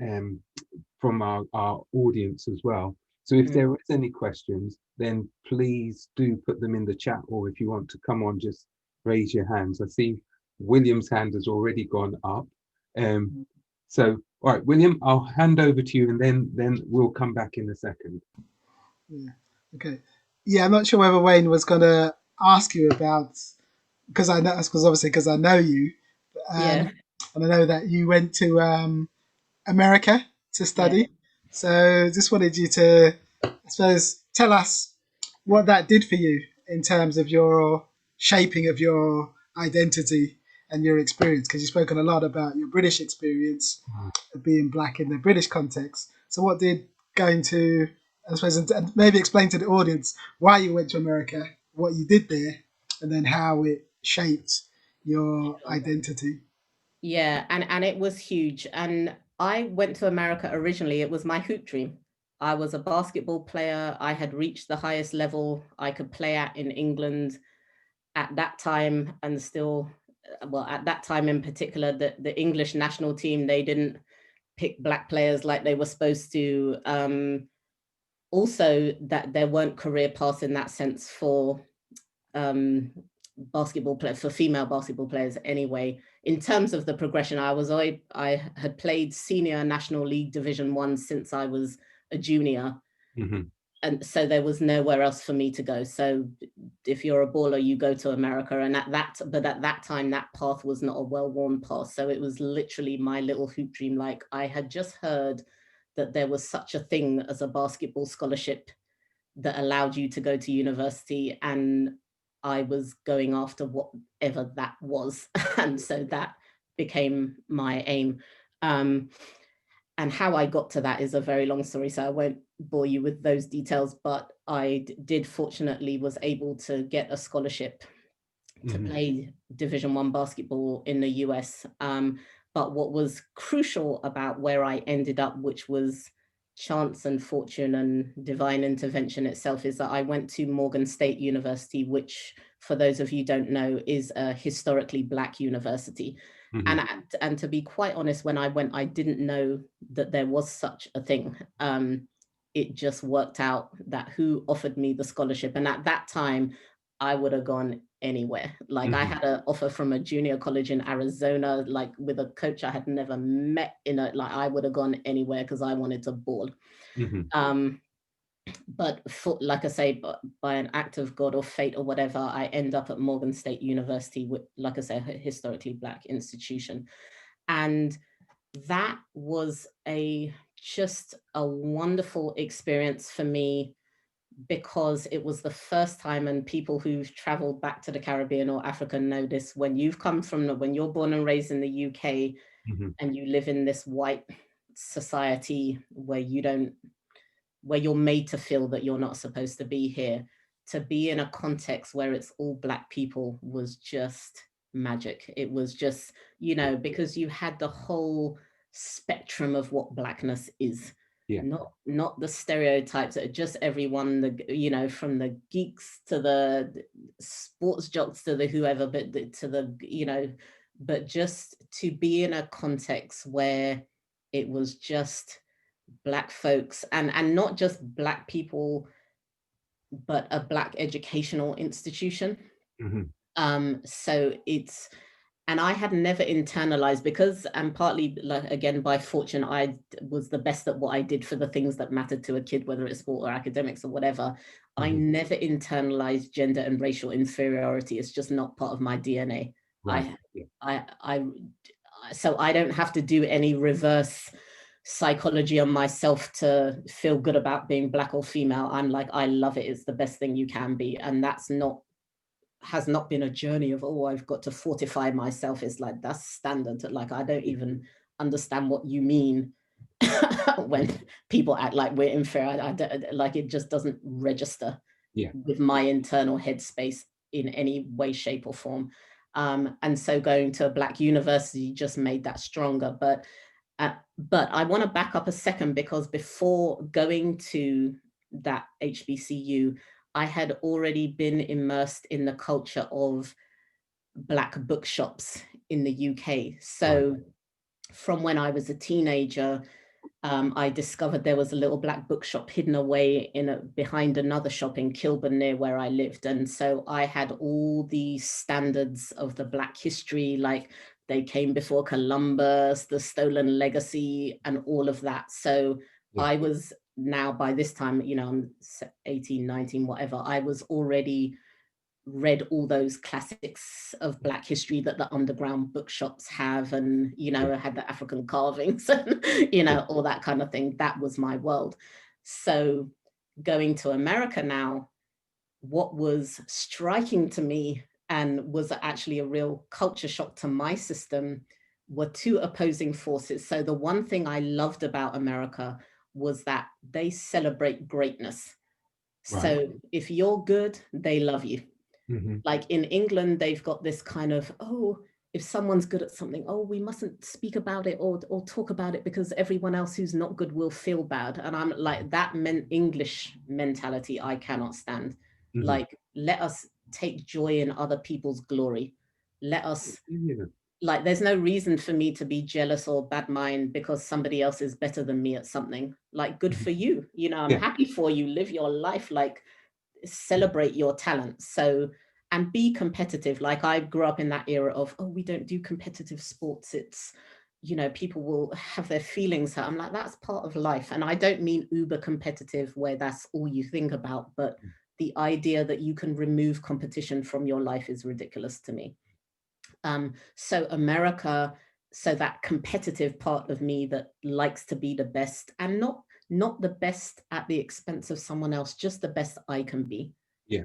from our audience as well. So if there is any questions, then please do put them in the chat, or if you want to come on, just raise your hands. I see William's hand has already gone up. So, all right, William, I'll hand over to you, and then we'll come back in a second. Yeah. Okay. Yeah, I'm not sure whether Wayne was going to ask you about, because I know you, and I know that you went to America to study. So just wanted you to, I suppose, tell us what that did for you in terms of your shaping of your identity and your experience, because you've spoken a lot about your British experience of being black in the British context. So what did going to, I suppose, and maybe explain to the audience why you went to America, what you did there, and then how it shaped your identity. Yeah, and it was huge. And I went to America originally. It was my hoop dream. I was a basketball player. I had reached the highest level I could play at in England at that time, and still, well, at that time in particular, the English national team, they didn't pick black players like they were supposed to. Also, that there weren't career paths in that sense for basketball players, for female basketball players anyway. In terms of the progression, I had played senior National League Division 1 since I was a junior. And so there was nowhere else for me to go. So if you're a baller, you go to America. And at that time, that path was not a well-worn path. So it was literally my little hoop dream. Like, I had just heard that there was such a thing as a basketball scholarship that allowed you to go to university, and I was going after whatever that was. And so that became my aim. And how I got to that is a very long story, so I won't bore you with those details, but I did fortunately was able to get a scholarship to play Division 1 basketball in the US. But what was crucial about where I ended up, which was chance and fortune and divine intervention itself, is that I went to Morgan State University, which, for those of you who don't know, is a historically Black university. And to be quite honest, when I went, I didn't know that there was such a thing. It just worked out that who offered me the scholarship. And at that time, I would have gone anywhere. Like, I had an offer from a junior college in Arizona, like with a coach I had never met I would have gone anywhere because I wanted to ball. But like I say, by an act of God or fate or whatever, I end up at Morgan State University, with, like I say, a historically Black institution. And that was just a wonderful experience for me, because it was the first time, and people who've traveled back to the Caribbean or Africa know this, when you're born and raised in the UK and you live in this white society where you're made to feel that you're not supposed to be here, to be in a context where it's all Black people was just magic. It was just, you know, because you had the whole spectrum of what Blackness is. Yeah. Not the stereotypes that are just everyone, you know, from the geeks to the sports jocks to the whoever, but to the, you know, but just to be in a context where it was just Black folks, and not just Black people, but a Black educational institution. So it's, and I had never internalized, because, and partly like, again, by fortune, I was the best at what I did for the things that mattered to a kid, whether it's sport or academics or whatever. I never internalized gender and racial inferiority. It's just not part of my DNA. Right. So I don't have to do any reverse psychology on myself to feel good about being Black or female. I'm like, I love it. It's the best thing you can be. And that's has not been a journey of, oh, I've got to fortify myself. It's like, that's standard. Like, I don't even understand what you mean when people act like we're inferior. I don't, like, it just doesn't register with my internal headspace in any way, shape or form. And so going to a Black university just made that stronger. But I want to back up a second, because before going to that HBCU, I had already been immersed in the culture of Black bookshops in the UK. So from when I was a teenager, I discovered there was a little Black bookshop hidden away behind another shop in Kilburn near where I lived. And so I had all the standards of the Black history, like they came before Columbus, the stolen legacy, and all of that. So I was now, by this time, you know, I'm 18, 19, whatever, I was already read all those classics of Black history that the underground bookshops have, and, you know, had the African carvings and, you know, all that kind of thing. That was my world. So going to America now, what was striking to me and was actually a real culture shock to my system were two opposing forces. So the one thing I loved about America was that they celebrate greatness. So if you're good, they love you. Like in England, they've got this kind of, oh, if someone's good at something, oh, we mustn't speak about it or talk about it because everyone else who's not good will feel bad. And I'm like, that English mentality I cannot stand. Like, let us take joy in other people's glory. Let us, like, there's no reason for me to be jealous or bad mind because somebody else is better than me at something. Like, good for you. You know, I'm happy for you. Live your life, like, celebrate your talents. So, and be competitive. Like, I grew up in that era of, oh, we don't do competitive sports. It's, you know, people will have their feelings hurt. I'm like, that's part of life. And I don't mean uber competitive where that's all you think about, but the idea that you can remove competition from your life is ridiculous to me. So America, so that competitive part of me that likes to be the best, and not the best at the expense of someone else, just the best I can be.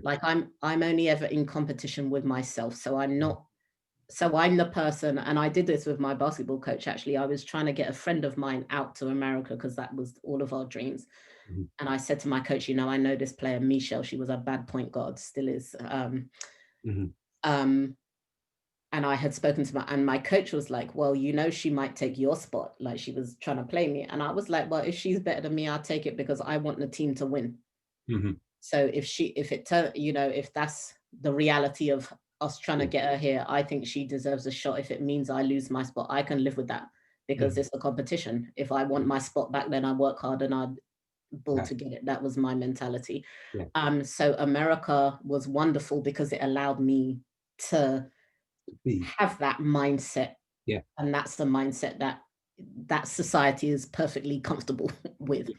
Like I'm only ever in competition with myself. So I'm the person, and I did this with my basketball coach, actually. I was trying to get a friend of mine out to America because that was all of our dreams. And I said to my coach, you know, I know this player, Michelle, she was a bad point guard, still is. And I had spoken to my coach was like, well, you know, she might take your spot. Like, she was trying to play me. And I was like, well, if she's better than me, I'll take it because I want the team to win. So if that's the reality of us trying to get her here, I think she deserves a shot. If it means I lose my spot, I can live with that because it's a competition. If I want my spot back, then I work hard and I ball to get it. That was my mentality. So America was wonderful because it allowed me to have that mindset. And that's the mindset that society is perfectly comfortable with.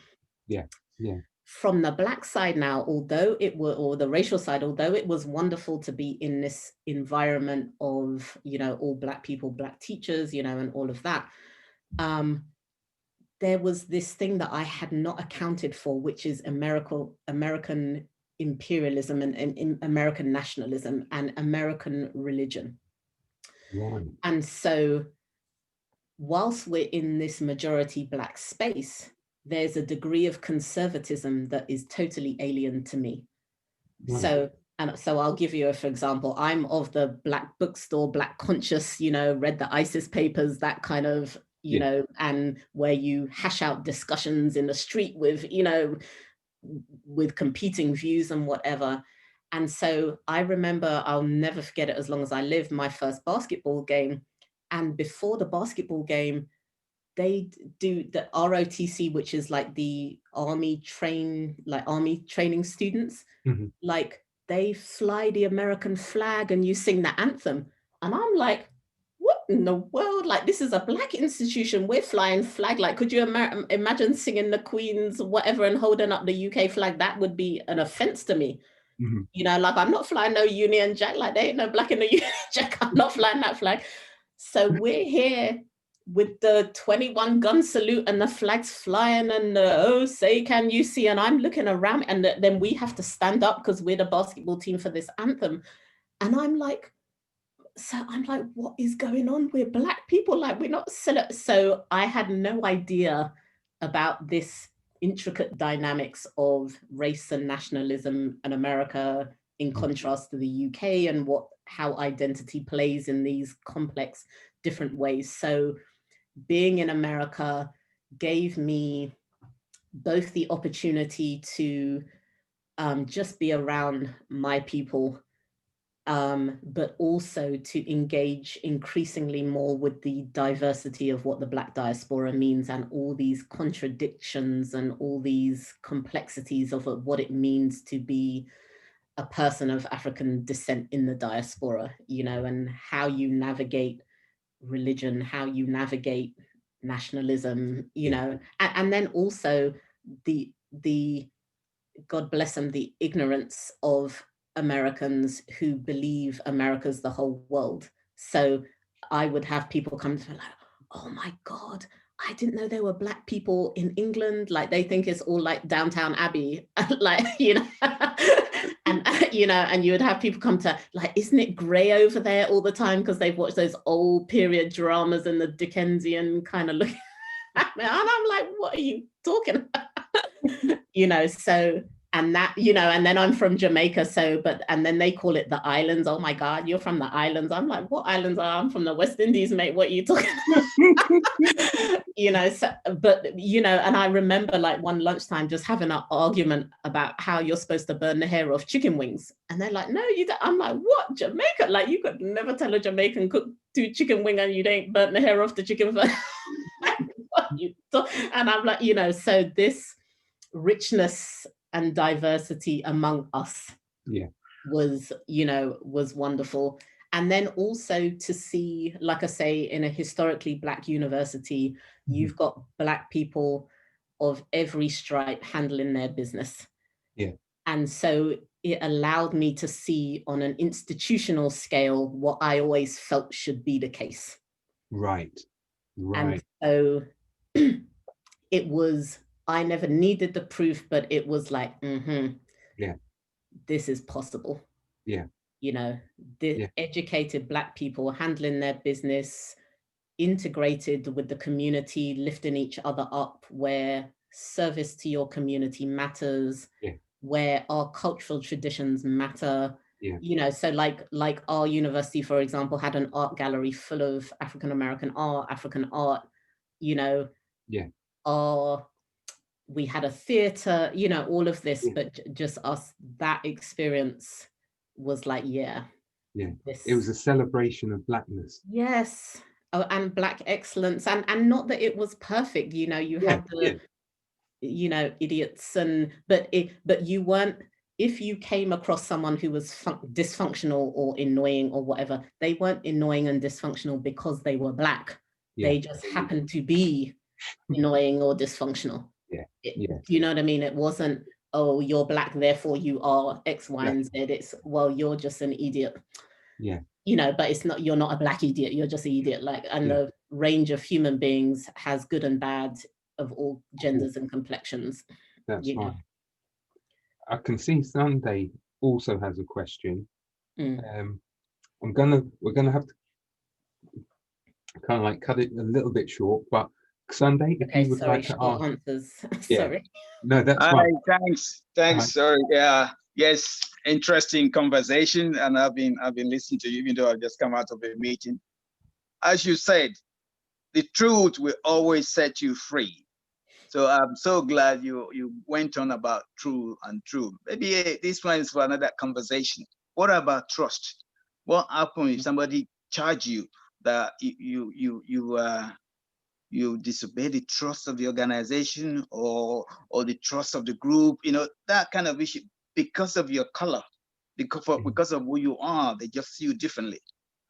From the Black side now, or the racial side, although it was wonderful to be in this environment of, you know, all Black people, Black teachers, you know, and all of that, there was this thing that I had not accounted for, which is American imperialism and American nationalism and American religion. And so whilst we're in this majority Black space, there's a degree of conservatism that is totally alien to me. So And so I'll give you for example, I'm of the Black bookstore, Black conscious, read the ISIS papers, that kind of, and where you hash out discussions in the street with, with competing views and whatever. And so I remember, I'll never forget it as long as I live, my first basketball game. And before the basketball game, they do the ROTC, which is like the army training students. Like they fly the American flag and you sing the anthem. And I'm like, what in the world? Like, this is a Black institution. We're flying flag. Like, could you imagine singing the Queen's whatever and holding up the UK flag? That would be an offense to me. Like, I'm not flying no Union Jack. Like, there ain't no Black in the Union Jack. I'm not flying that flag. So we're here with the 21 gun salute and the flags flying and oh, say can you see, and I'm looking around, and then we have to stand up because we're the basketball team for this anthem. And I'm like, what is going on? We're Black people, like we're not. So I had no idea about this intricate dynamics of race and nationalism in America in contrast to the UK, and how identity plays in these complex different ways. So being in America gave me both the opportunity to just be around my people, but also to engage increasingly more with the diversity of what the Black diaspora means, and all these contradictions and all these complexities of what it means to be a person of African descent in the diaspora, and how you navigate religion, how you navigate nationalism, and then also the God bless them, the ignorance of Americans who believe America's the whole world. So I would have people come to me like, oh my God, I didn't know there were Black people in England. Like they think it's all like Downtown Abbey, like, and, and you would have people come to like, isn't it grey over there all the time? Because they've watched those old period dramas and the Dickensian kind of look at me. And I'm like, what are you talking about? So, and that, and then I'm from Jamaica. So, and then they call it the islands. Oh my God, you're from the islands. I'm like, what islands are? I'm from the West Indies, mate. What are you talking about? So, but, and I remember like one lunchtime just having an argument about how you're supposed to burn the hair off chicken wings. And they're like, no, you don't. I'm like, what, Jamaica? Like you could never tell a Jamaican cook do chicken wing and you don't burn the hair off the chicken. And I'm like, so this richness and diversity among us was wonderful. And then also to see, like I say, in a historically Black university, you've got Black people of every stripe handling their business. And so it allowed me to see on an institutional scale what I always felt should be the case. Right. And so it was, I never needed the proof, but it was like, this is possible. Educated Black people handling their business, integrated with the community, lifting each other up, where service to your community matters, where our cultural traditions matter. So like our university, for example, had an art gallery full of African-American art, African art, we had a theater, all of this, but just us, that experience was like, it was a celebration of Blackness. Yes. Oh, and Black excellence, and not that it was perfect, you had the idiots, but you weren't, if you came across someone who was dysfunctional or annoying or whatever, they weren't annoying and dysfunctional because they were Black. They just happened to be annoying or dysfunctional. You know what I mean? It wasn't, oh, you're Black, therefore you are X, Y, and Z. It's, well, you're just an idiot. But it's not, you're not a Black idiot, you're just an idiot. Like, and the range of human beings has good and bad of all genders and complexions. That's fine. I can see Sunday also has a question. We're gonna have to kind of like cut it a little bit short, but Sunday, if you would like to ask answers. Sorry. No, that's fine. Thanks. Sorry. Yeah. Yes, interesting conversation, and I've been listening to you, even though I've just come out of a meeting. As you said, the truth will always set you free. So I'm so glad you went on about true and true. Maybe this one is for another conversation. What about trust? What happens if somebody charge you that you disobey the trust of the organization or the trust of the group? You know, that kind of issue because of your color, because of who you are. They just see you differently.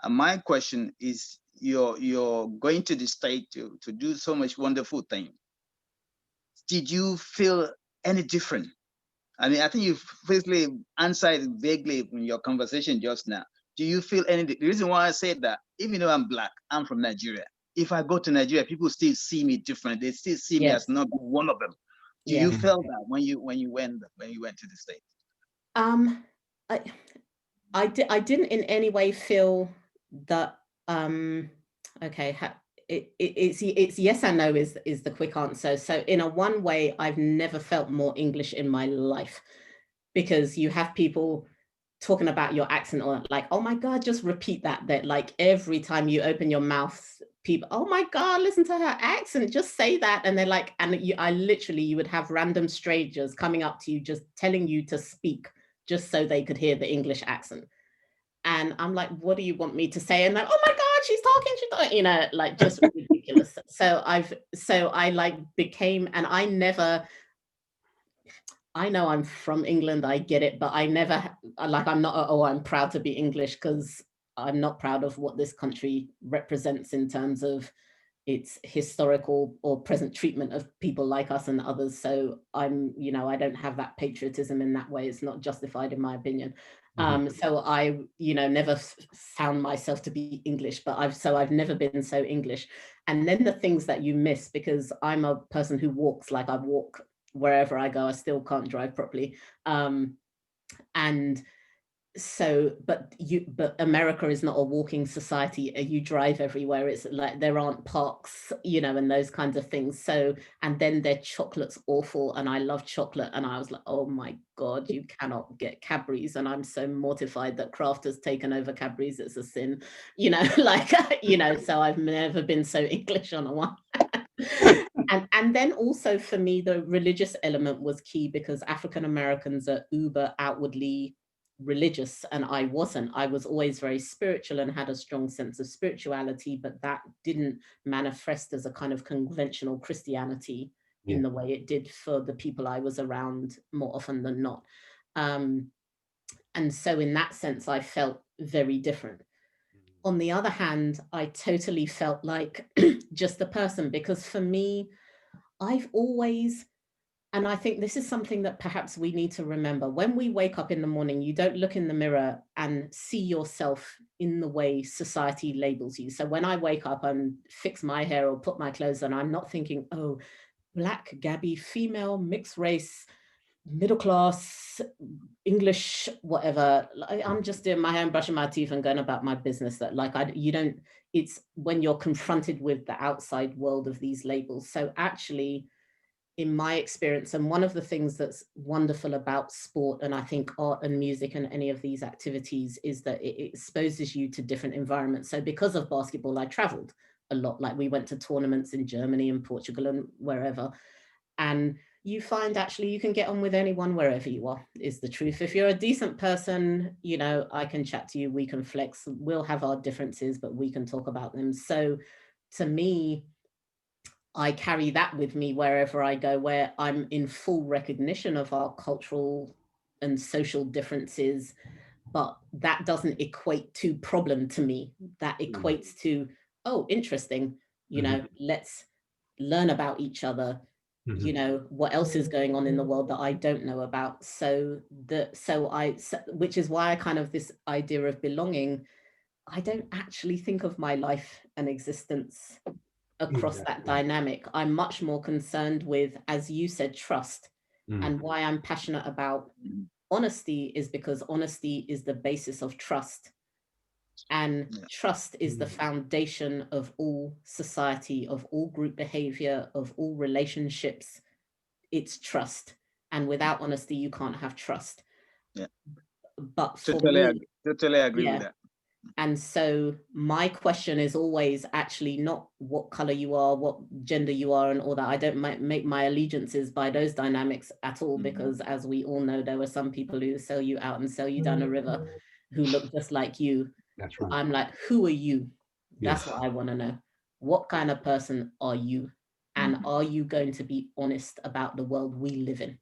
And my question is, you're going to the state to do so much wonderful thing. Did you feel any different? I mean, I think you firstly answered vaguely in your conversation just now. Do you feel any? The reason why I said that, even though I'm Black, I'm from Nigeria. If I go to Nigeria, people still see me different. They still see me as not one of them. Do you feel that when you went to the States? I didn't in any way feel that. Okay, it's yes and no is the quick answer. So in a one way, I've never felt more English in my life, because you have people talking about your accent, or like, oh my God, just repeat that like every time you open your mouth, people, oh my God, listen to her accent, just say that. And they're like, and you would have random strangers coming up to you, just telling you to speak, just so they could hear the English accent. And I'm like, what do you want me to say? And like, oh my God, she's talking, you know, like just ridiculous. So I like became, and I know I'm from England, I get it, but I never, like, I'm not, oh, I'm proud to be English, because I'm not proud of what this country represents in terms of its historical or present treatment of people like us and others. So I'm, you know, I don't have that patriotism in that way. It's not justified in my opinion. So I, you know, never found myself to be English, but I've never been so English. And then the things that you miss, because I'm a person who walks, like I walk wherever I go. I still can't drive properly. And so, but America is not a walking society. You drive everywhere. It's like there aren't parks, you know, and those kinds of things. So, and then their chocolate's awful, and I love chocolate, and I was like, oh my God, you cannot get Cadbury's, and I'm so mortified that Kraft has taken over Cadbury's. It's a sin, you know, like, you know. So I've never been so English on a one. And then also for me, the religious element was key, because African Americans are uber outwardly religious, and I wasn't. I was always very spiritual and had a strong sense of spirituality, but that didn't manifest as a kind of conventional Christianity in the way it did for the people I was around more often than not. And so in that sense, I felt very different. On the other hand, I totally felt like just the person, because for me, I've always, and I think this is something that perhaps we need to remember. When we wake up in the morning, you don't look in the mirror and see yourself in the way society labels you. So when I wake up and fix my hair or put my clothes on, I'm not thinking, oh, Black Gabby, female, mixed race, middle class, English, whatever. I'm just doing my hair and brushing my teeth and going about my business. That like, it's when you're confronted with the outside world of these labels. So actually, in my experience, and one of the things that's wonderful about sport, and I think art and music and any of these activities, is that it exposes you to different environments. So because of basketball, I traveled a lot. Like we went to tournaments in Germany and Portugal and wherever. And you find actually you can get on with anyone wherever you are, is the truth. If you're a decent person, you know, I can chat to you, we can flex, we'll have our differences, but we can talk about them. So to me, I carry that with me wherever I go, where I'm in full recognition of our cultural and social differences, but that doesn't equate to problem to me. That equates to, oh, interesting, you know, let's learn about each other. You know, what else is going on in the world that I don't know about? Which is why I kind of, this idea of belonging, I don't actually think of my life and existence across that dynamic. I'm much more concerned with, as you said, trust. And why I'm passionate about honesty is because honesty is the basis of trust. And trust is the foundation of all society, of all group behavior, of all relationships. It's trust. And without honesty, you can't have trust. But for me, totally agree with that. And so my question is always actually not what color you are, what gender you are, and all that. I don't make my allegiances by those dynamics at all, because as we all know, there were some people who sell you out and sell you down a river who look just like you. That's right. I'm like, who are you? That's what I want to know. What kind of person are you? And are you going to be honest about the world we live in?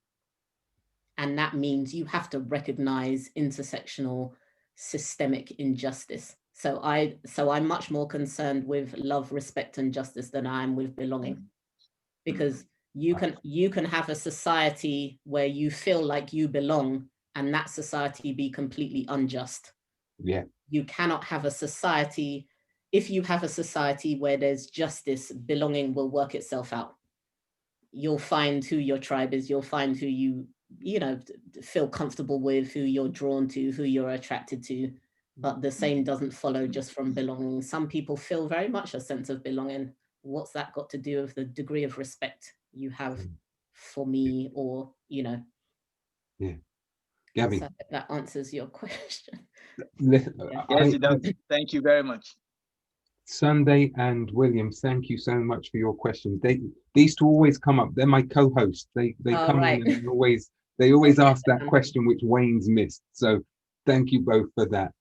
And that means you have to recognize intersectional systemic injustice. So I'm much more concerned with love, respect, and justice than I am with belonging. Because you can have a society where you feel like you belong and that society be completely unjust. Yeah. You cannot have a society, if you have a society where there's justice, belonging will work itself out. You'll find who your tribe is, you'll find who you feel comfortable with, who you're drawn to, who you're attracted to. But the same doesn't follow just from belonging. Some people feel very much a sense of belonging. What's that got to do with the degree of respect you have for me, or Yeah. Gabby, so that answers your question. Yes, it does. Thank you very much. Sunday and William, thank you so much for your questions. These two always come up. They're my co-hosts. They come in and they always ask that question which Wayne's missed. So thank you both for that.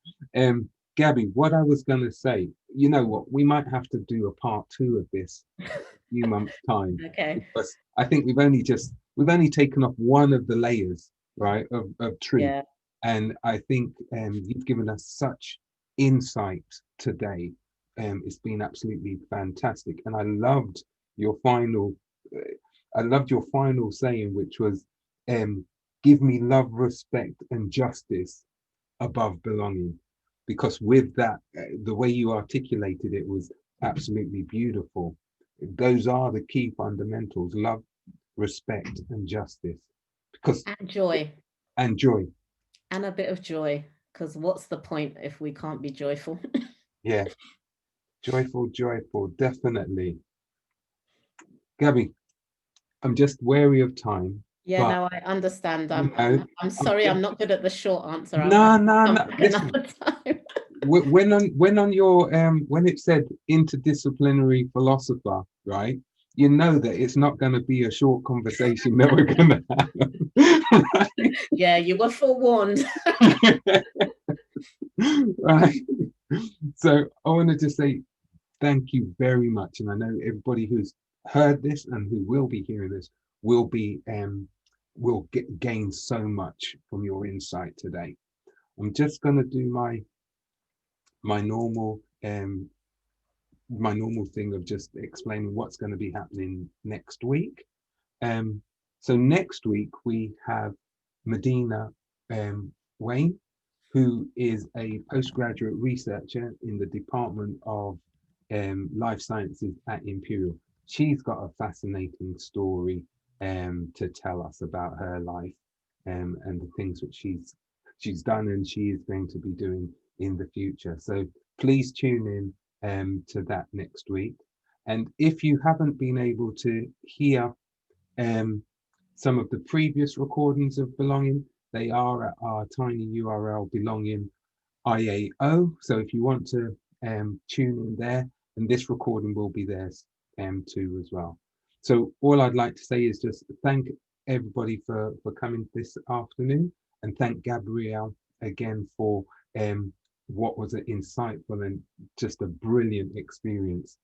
Gabby, what I was going to say, you know what, we might have to do a part 2 of this in a few months' time. Okay. Because I think we've only taken off one of the layers, right, of truth. Yeah. And I think you've given us such insight today. It's been absolutely fantastic, and I loved your final saying, which was, "Give me love, respect, and justice above belonging." Because with that, the way you articulated it was absolutely beautiful. Those are the key fundamentals: love, respect, and justice. And joy. And joy. And a bit of joy, because what's the point if we can't be joyful? Yeah. Joyful, definitely. Gabby, I'm just wary of time. Yeah, no, I understand. I'm sorry, I'm not good at the short answer. No. Listen, when on your when it said interdisciplinary philosopher, right? You know that it's not going to be a short conversation that we're going to have. Right? Yeah, you were forewarned. Right. So I want to just say thank you very much, and I know everybody who's heard this and who will be hearing this will gain so much from your insight today. I'm just going to do my normal thing of just explaining what's going to be happening next week. So next week we have Medina Wayne, who is a postgraduate researcher in the Department of Life Sciences at Imperial. She's got a fascinating story to tell us about her life and the things that she's done and she is going to be doing in the future. So please tune in to that next week. And if you haven't been able to hear some of the previous recordings of Belonging, they are at our tiny URL Belonging IAO. So if you want to tune in there, and this recording will be there too as well. So all I'd like to say is just thank everybody for coming this afternoon, and thank Gabrielle again for what was an insightful and just a brilliant experience.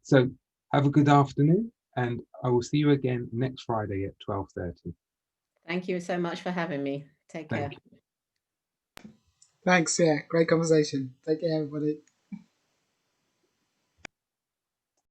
So have a good afternoon, and I will see you again next Friday at 12:30. Thank you so much for having me. Take care. Thanks. Yeah, great conversation. Take care, everybody.